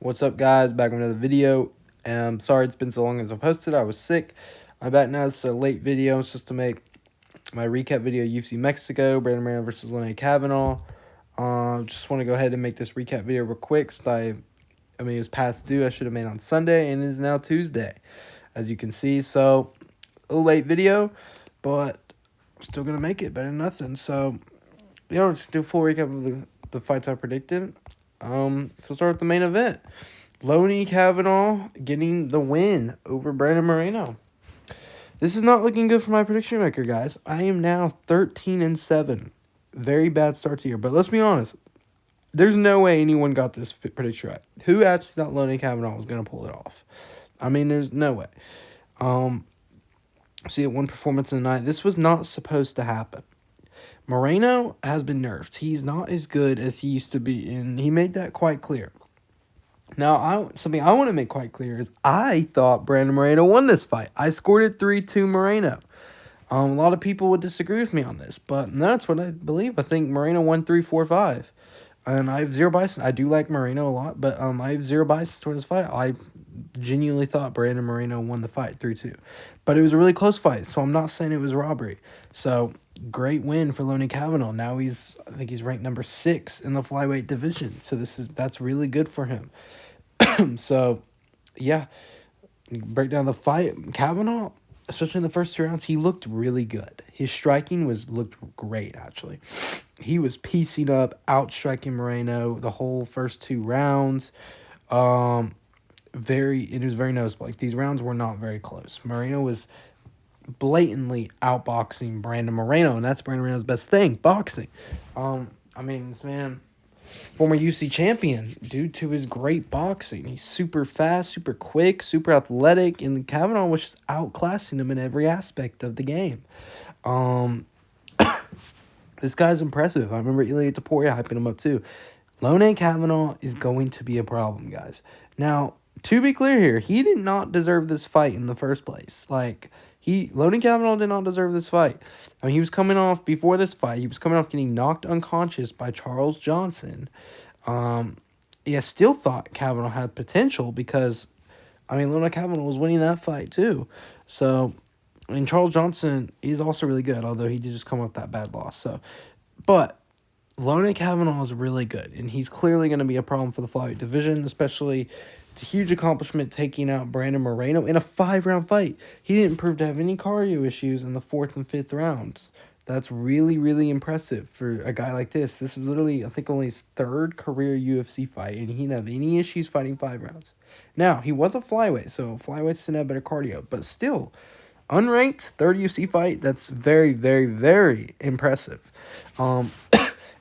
What's up, guys? Back with another video. Sorry it's been so long as I posted. I was sick. I'm back now. It's a late video. It's just to make my recap video. UFC Mexico, Brandon Moreno versus Lenny Kavanagh. Just want to go ahead and make this recap video real quick. It was past due. I should have made on Sunday, and it is now Tuesday, as you can see. So a little late video, but I'm still gonna make it better than nothing. So let's do a full recap of the fights I predicted. So start with the main event. Loney Kavanagh getting the win over Brandon Moreno. This is not looking good for my prediction maker, guys. I am now 13-7. Very bad start to the year. But let's be honest. There's no way anyone got this prediction right. Who actually thought Loney Kavanagh was going to pull it off? I mean, there's no way. See, one performance in the night. This was not supposed to happen. Moreno has been nerfed. He's not as good as he used to be, and he made that quite clear. Now, something I want to make quite clear is I thought Brandon Moreno won this fight. I scored it 3-2 Moreno. A lot of people would disagree with me on this, but no, that's what I believe. I think Moreno won 3-4-5. And I have zero bias. I do like Moreno a lot, but I have zero bias toward this fight. I genuinely thought Brandon Moreno won the fight 3-2. But it was a really close fight, so I'm not saying it was robbery. So, great win for Loney Kavanagh. Now I think he's ranked number 6 in the flyweight division. So that's really good for him. So, yeah, break down the fight. Kavanagh, especially in the first 2 rounds, he looked really good. His striking looked great, actually. He was piecing up, outstriking Moreno the whole first 2 rounds. It was very noticeable. Like, these rounds were not very close. Moreno was blatantly outboxing Brandon Moreno, and that's Brandon Moreno's best thing, boxing. This man, former UFC champion, due to his great boxing. He's super fast, super quick, super athletic, and Kavanagh was just outclassing him in every aspect of the game. This guy's impressive. I remember Ilya Topuria hyping him up too. Loney Kavanagh is going to be a problem, guys. Now, to be clear here, he did not deserve this fight in the first place. Loney Kavanagh did not deserve this fight. I mean, he was coming off, before this fight, he was coming off getting knocked unconscious by Charles Johnson. I still thought Kavanagh had potential because, Loney Kavanagh was winning that fight too. So, Charles Johnson is also really good, although he did just come off that bad loss. But Loney Kavanagh is really good, and he's clearly going to be a problem for the flyweight division, especially. It's a huge accomplishment taking out Brandon Moreno in a 5-round fight. He didn't prove to have any cardio issues in the 4th and 5th rounds. That's really, really impressive for a guy like this. This was literally, I think, only his 3rd career UFC fight, and he didn't have any issues fighting 5 rounds. Now, he was a flyweight, so flyweights didn't have better cardio, but still, unranked 3rd UFC fight, that's very, very, very impressive. And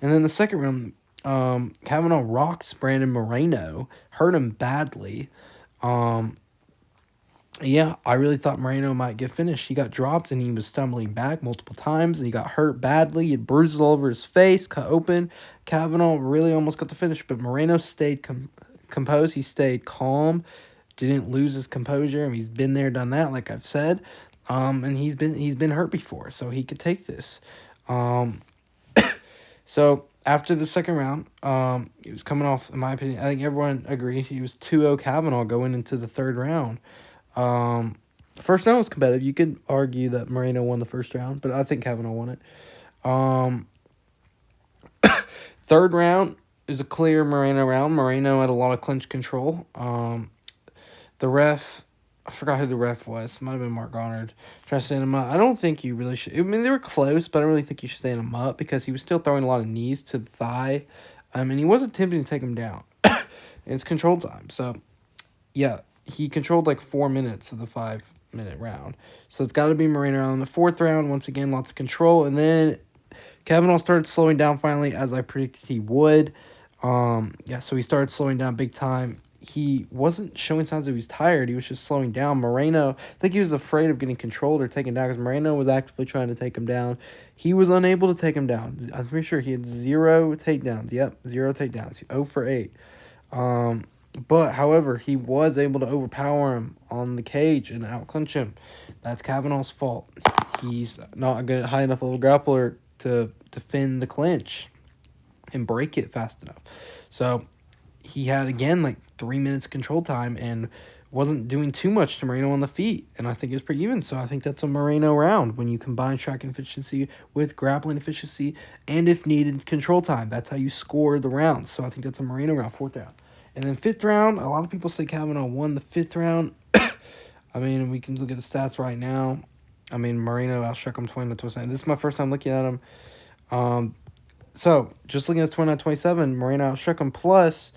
then the second round, Kavanagh rocked Brandon Moreno, hurt him badly. I really thought Moreno might get finished. He got dropped and he was stumbling back multiple times, and he got hurt badly. He had bruises all over his face, cut open. Kavanagh really almost got the finish, but Moreno stayed composed. He stayed calm, didn't lose his composure. He's been there, done that, like I've said. And he's been hurt before, so he could take this. So after the second round, he was coming off, in my opinion, I think everyone agreed he was 2-0 Kavanagh going into the 3rd round. First round was competitive. You could argue that Moreno won the first round, but I think Kavanagh won it. 3rd round is a clear Moreno round. Moreno had a lot of clinch control. The ref, I forgot who the ref was. It might have been Mark Goddard. Trying to stand him up. I don't think you really should. I mean, they were close, but I don't really think you should stand him up because he was still throwing a lot of knees to the thigh. And he wasn't attempting to take him down. It's control time. So, yeah, he controlled like 4 minutes of the 5-minute round. So it's got to be Moreno. In the 4th round, once again, lots of control. And then Kavanagh started slowing down finally, as I predicted he would. So he started slowing down big time. He wasn't showing signs that he was tired. He was just slowing down. Moreno, I think he was afraid of getting controlled or taken down because Moreno was actively trying to take him down. He was unable to take him down. I'm pretty sure he had 0 takedowns. Yep, 0 takedowns. 0 for 8. But, however, he was able to overpower him on the cage and outclinch him. That's Kavanagh's fault. He's not a good high enough level grappler to defend the clinch and break it fast enough. So, he had, again, like 3 minutes control time and wasn't doing too much to Moreno on the feet. And I think it was pretty even. So I think that's a Moreno round when you combine striking efficiency with grappling efficiency and, if needed, control time. That's how you score the rounds. So I think that's a Moreno round, 4th round. And then 5th round, a lot of people say Kavanagh won the 5th round. I mean, we can look at the stats right now. I mean, Moreno outstruck him 29-27. This is my first time looking at him. So just looking at 29-27, Moreno outstruck him. Plus,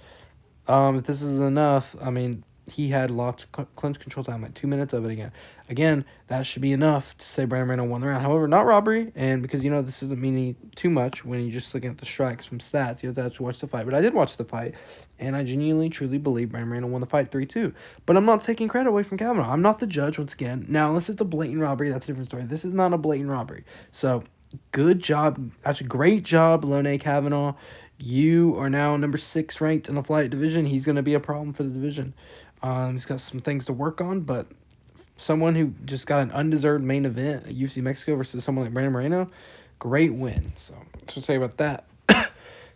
if this is enough, I mean, he had lots of clinch control time, like 2 minutes of it again. Again, that should be enough to say Brandon Moreno won the round. However, not robbery, and because, this doesn't mean too much when you're just looking at the strikes from stats. You have to actually watch the fight. But I did watch the fight, and I genuinely, truly believe Brandon Moreno won the fight 3-2. But I'm not taking credit away from Kavanagh. I'm not the judge, once again. Now, unless it's a blatant robbery, that's a different story. This is not a blatant robbery. So, good job. Actually, great job, Lone Kavanagh. You are now number 6 ranked in the flyweight division. He's going to be a problem for the division. He's got some things to work on, but someone who just got an undeserved main event at UFC Mexico versus someone like Brandon Moreno, great win. So, that's what to say about that.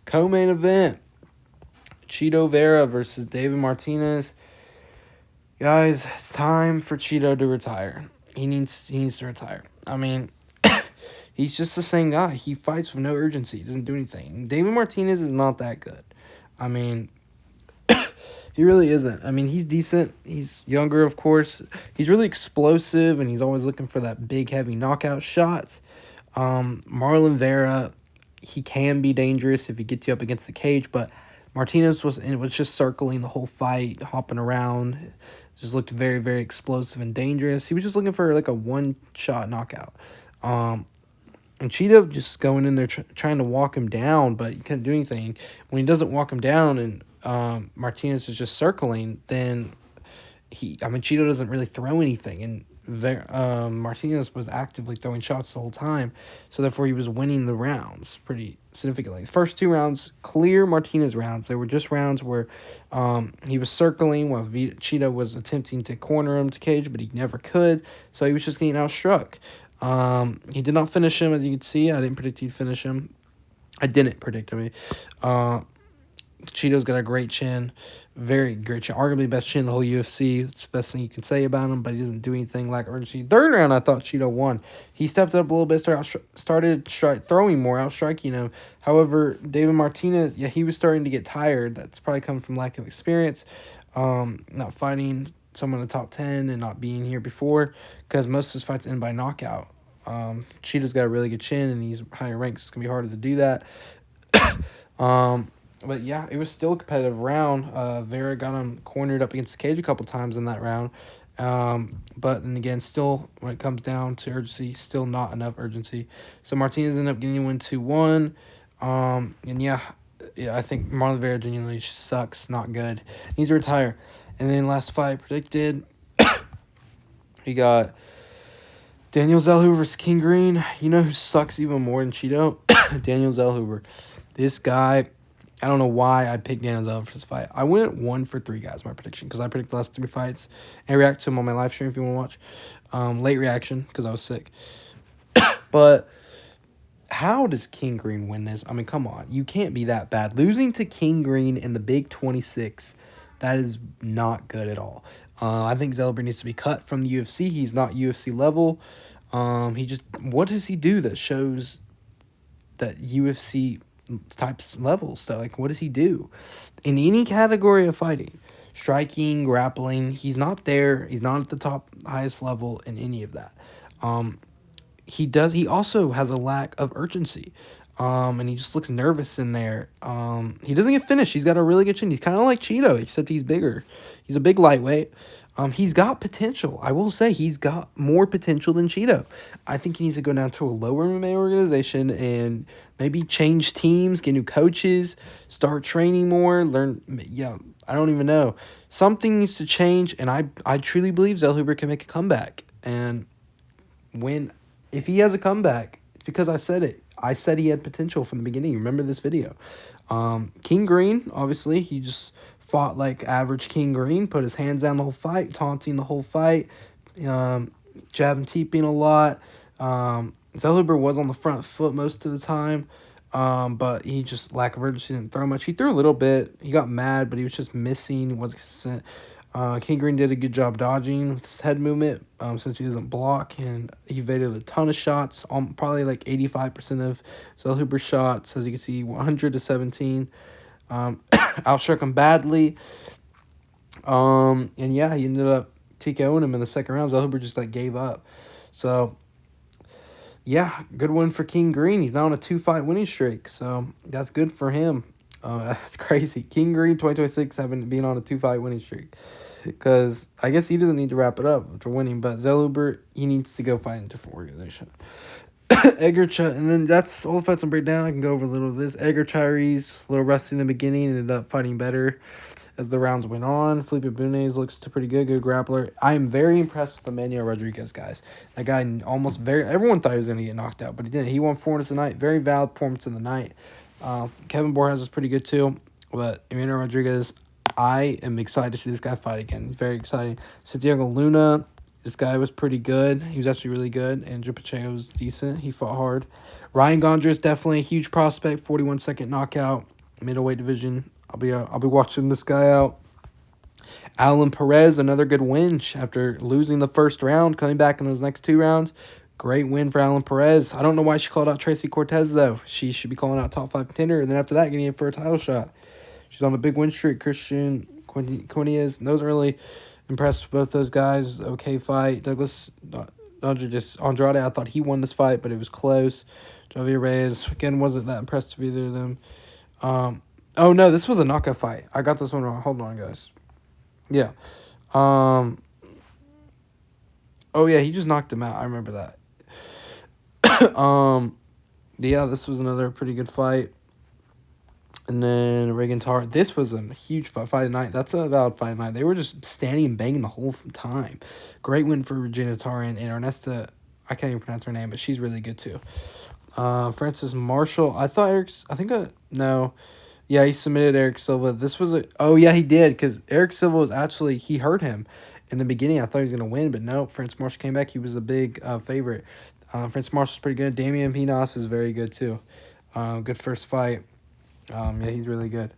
Co-main event, Chito Vera versus David Martinez. Guys, it's time for Chito to retire. He needs to retire. I mean, he's just the same guy. He fights with no urgency. He doesn't do anything. David Martinez is not that good. I mean, he really isn't. I mean, he's decent. He's younger, of course. He's really explosive, and he's always looking for that big, heavy knockout shot. Marlon Vera, he can be dangerous if he gets you up against the cage, but Martinez was just circling the whole fight, hopping around. Just looked very, very explosive and dangerous. He was just looking for like a one-shot knockout. And Chito just going in there trying to walk him down, but he couldn't do anything. When he doesn't walk him down and Martinez is just circling, then Chito doesn't really throw anything. And Martinez was actively throwing shots the whole time, so therefore he was winning the rounds pretty significantly. The first 2 rounds, clear Martinez rounds. They were just rounds where he was circling while Chito was attempting to corner him to cage, but he never could, so he was just getting outstruck. He did not finish him, as you can see. I didn't predict he'd finish him. I didn't predict him. Chito's got a great chin. Very great chin. Arguably the best chin in the whole UFC. It's the best thing you can say about him, but he doesn't do anything like urgency. 3rd round, I thought Chito won. He stepped up a little bit, started throwing more, outstriking him. However, David Martinez, he was starting to get tired. That's probably coming from lack of experience. Not fighting someone in the top 10 and not being here before, because most of his fights end by knockout. Chito's got a really good chin, and he's higher ranks. It's going to be harder to do that. But yeah, it was still a competitive round. Vera got him cornered up against the cage a couple times in that round. But then again, still, when it comes down to urgency, still not enough urgency. So Martinez ended up getting a win 2-1. And yeah, I think Marlon Vera genuinely sucks, not good. He needs to retire. And then last fight predicted, he got Daniel Zellhuber versus King Green. You know who sucks even more than Chito? Daniel Zellhuber. This guy, I don't know why I picked Daniel Zellhuber for this fight. I went 1 for 3, guys, my prediction, because I predicted the last 3 fights. And I react to them on my live stream if you want to watch. Late reaction, because I was sick. But how does King Green win this? I mean, come on. You can't be that bad. Losing to King Green in the Big 26, that is not good at all. I think Zellhuber needs to be cut from the UFC. He's not UFC level. What does he do that shows that UFC types levels? So, like, what does he do? In any category of fighting, striking, grappling, he's not there. He's not at the top, highest level in any of that. He also has a lack of urgency. And he just looks nervous in there. He doesn't get finished. He's got a really good chin. He's kind of like Chito, except he's bigger. He's a big lightweight. He's got potential. I will say he's got more potential than Chito. I think he needs to go down to a lower MMA organization and maybe change teams, get new coaches, start training more, learn. Yeah, I don't even know. Something needs to change, and I truly believe Zellhuber can make a comeback. And if he has a comeback, it's because I said it. I said he had potential from the beginning. Remember this video. King Green, obviously, he just fought like average King Green, put his hands down the whole fight, taunting the whole fight, jabbing, teeping a lot. Zellhuber was on the front foot most of the time. But he just lack of urgency, didn't throw much. He threw a little bit. He got mad, but he was just missing. Was King Green did a good job dodging with his head movement, since he doesn't block, and he evaded a ton of shots. Probably like 85% of Zellhuber's shots, as you can see, 100-17. Outstruck him badly. And yeah, he ended up TKOing him in the second round. Zellhuber just like gave up. So yeah, good win for King Green. He's now on a 2-fight winning streak, so that's good for him. That's crazy. King Green 2026 being on a 2-fight winning streak, because I guess he doesn't need to wrap it up for winning, but Zellhuber, he needs to go fight in a different organization. And then that's all the fights I'm breaking down. I can go over a little of this. Edgar Chairez, a little rusty in the beginning, ended up fighting better as the rounds went on. Felipe Bunez looks pretty good grappler. I am very impressed with Emmanuel Rodriguez, guys. That guy everyone thought he was going to get knocked out, but he didn't. He won 4 minutes a night. Very valid performance of the night. Kevin Borjas is pretty good too, but Emmanuel Rodriguez, I am excited to see this guy fight again. Very exciting. Santiago Luna, this guy was pretty good. He was actually really good. Andrew Pacheco was decent. He fought hard. Ryan Gondry is definitely a huge prospect. 41-second knockout, middleweight division. I'll be watching this guy out. Alan Perez, another good win after losing the first round, coming back in those next 2 rounds. Great win for Alan Perez. I don't know why she called out Tracy Cortez, though. She should be calling out top 5 contender, and then after that, getting in for a title shot. She's on a big win streak. Christian Quinez, wasn't really impressed with both those guys. Okay fight. Douglas Andrade, I thought he won this fight, but it was close. Javier Reyes, again, wasn't that impressed with either of them. Oh, no, this was a knockout fight. I got this one wrong. Hold on, guys. Yeah. Oh, yeah, he just knocked him out. I remember that. Yeah, this was another pretty good fight. And then Reagan Tar. This was a huge fight tonight. That's a valid fight tonight. They were just standing and banging the whole time. Great win for Regina Tarrin and Ernesta. I can't even pronounce her name, but she's really good too. Francis Marshall. No. Yeah, he submitted Eric Silva. He did, because Eric Silva was actually, he hurt him in the beginning. I thought he was going to win, but no, Francis Marshall came back. He was a big favorite. Francis Marshall's pretty good. Damian Pinas is very good too. Good first fight. Yeah, he's really good.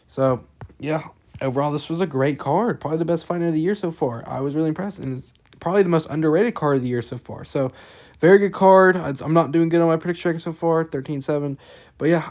So, yeah, overall, this was a great card. Probably the best fight of the year so far. I was really impressed, and it's probably the most underrated card of the year so far. So, very good card. I'm not doing good on my prediction record so far, 13-7. But, yeah,